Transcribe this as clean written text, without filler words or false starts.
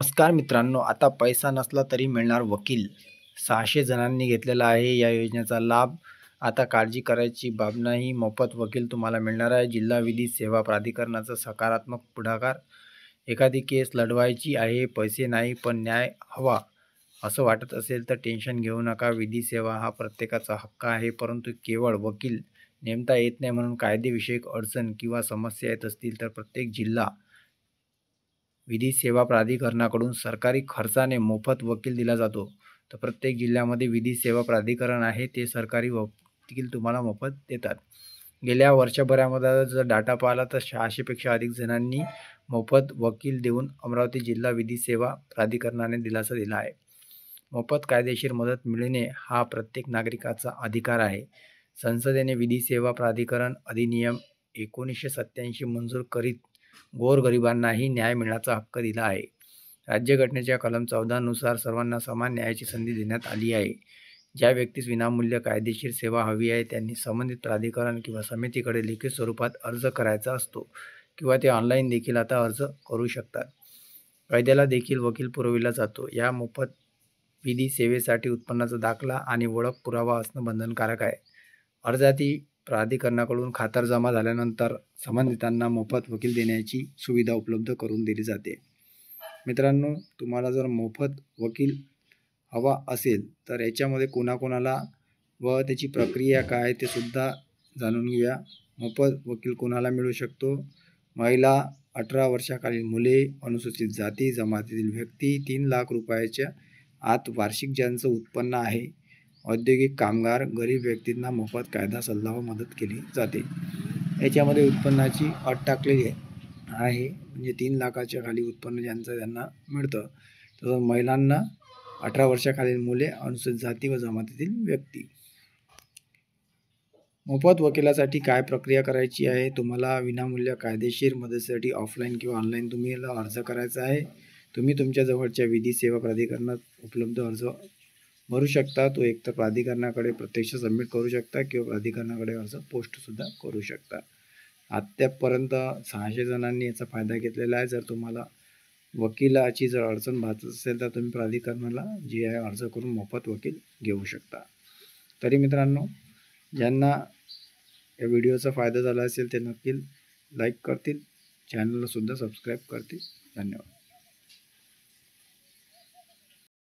नमस्कार मित्रांनो, आता पैसा नसला तरी मिळणार वकील. 600 जणांनी घेतलेला आहे या योजनेचा लाभ. आता काळजी करायची बाब नाही, मोफत वकील तुम्हाला मिळणार आहे. जिल्हा विधी सेवा प्राधिकरणाचा सकारात्मक पुढाकार. एखादी केस लढवायची आहे, पैसे नाही पण न्याय हवा असं वाटत असेल तर टेन्शन घेऊ नका. विधी सेवा हा प्रत्येकाचा हक्क आहे, परंतु केवळ वकील नेमता येत नाही म्हणून कायदेविषयक अडचण किंवा समस्या येत असतील तर प्रत्येक जिल्हा विधी सेवा प्राधिकरणाकडून सरकारी खर्चाने मोफत वकील दिला जातो. तर प्रत्येक जिल्ह्यामध्ये विधी सेवा प्राधिकरण आहे, ते सरकारी वकील तुम्हाला मोफत देतात. गेल्या वर्षभरामध्ये जर डाटा पाहिला तर 600 पेक्षा अधिक जणांनी मोफत वकील देऊन अमरावती जिल्हा विधी सेवा प्राधिकरणाने दिलासा दिला आहे. मोफत कायदेशीर मदत मिळणे हा प्रत्येक नागरिकाचा अधिकार आहे. संसदेने विधी सेवा प्राधिकरण अधिनियम 1987 मंजूर करीत गोरगरिबांनाही न्याय मिळण्याचा हक्क दिला आहे. राज्यघटनेच्या कलम 14 नुसार सर्वांना समान न्यायाची संधी देण्यात आली आहे. ज्या व्यक्तीस विनामूल्य कायदेशीर सेवा हवी आहे त्यांनी संबंधित प्राधिकरण किंवा समितीकडे लिखित स्वरूपात अर्ज करायचा असतो किंवा ते ऑनलाईन देखील आता अर्ज करू शकतात. कायद्याला देखील वकील पुरविला जातो. या मोफत विधी सेवेसाठी उत्पन्नाचा दाखला आणि ओळख पुरावा असणं बंधनकारक आहे. अर्जाती प्राधिकरणाकडून खातरजमा झाल्यानंतर संबंधितांना मोफत वकील देण्याची सुविधा उपलब्ध करून दिली जाते. मित्रांनो, तुम्हाला जर मोफत वकील हवा असेल तर याच्यामध्ये कोणाकोणाला व त्याची प्रक्रिया काय ते सुद्धा जाणून घ्या. मोफत वकील कोणाला मिळू शकतो? महिला, 18 वर्षाखालील मुले, अनुसूचित जाती जमातीतील व्यक्ती, 3 लाख रुपयाच्या आत वार्षिक ज्यांचं उत्पन्न आहे, औद्योगिक कामगार, गरीब व्यक्तींना मोफत कायदा सल्ला व मदत केली जाते. याच्यामध्ये उत्पन्नाची अट टाकलेली आहे, म्हणजे 3 लाखाच्या खाली उत्पन्न ज्यांचं त्यांना मिळतं. तर महिलांना, 18 वर्षाखालील मुले, अनुसूचित जाती व जमातीतील व्यक्ती. मोफत वकिलासाठी काय प्रक्रिया करायची आहे? तुम्हाला विनामूल्य कायदेशीर मदतीसाठी ऑफलाईन किंवा ऑनलाईन तुम्ही याला अर्ज करायचा आहे. तुम्ही तुमच्या जवळच्या विधी सेवा प्राधिकरणात उपलब्ध अर्ज भरू शकता. तो एकतर प्राधिकरणाकडे प्रत्यक्ष सबमिट करू शकता किंवा प्राधिकरणाकडे अर्ज पोस्टसुद्धा करू शकता. आत्तापर्यंत 600 जणांनी याचा फायदा घेतलेला आहे. जर तुम्हाला वकिलाची जर अडचण भासत असेल तर तुम्ही प्राधिकरणाला जे आहे अर्ज करून मोफत वकील घेऊ शकता. तरी मित्रांनो, ज्यांना या व्हिडिओचा फायदा झाला असेल ते नक्की लाईक करतील, चॅनलला सुद्धा सबस्क्राईब करतील. धन्यवाद.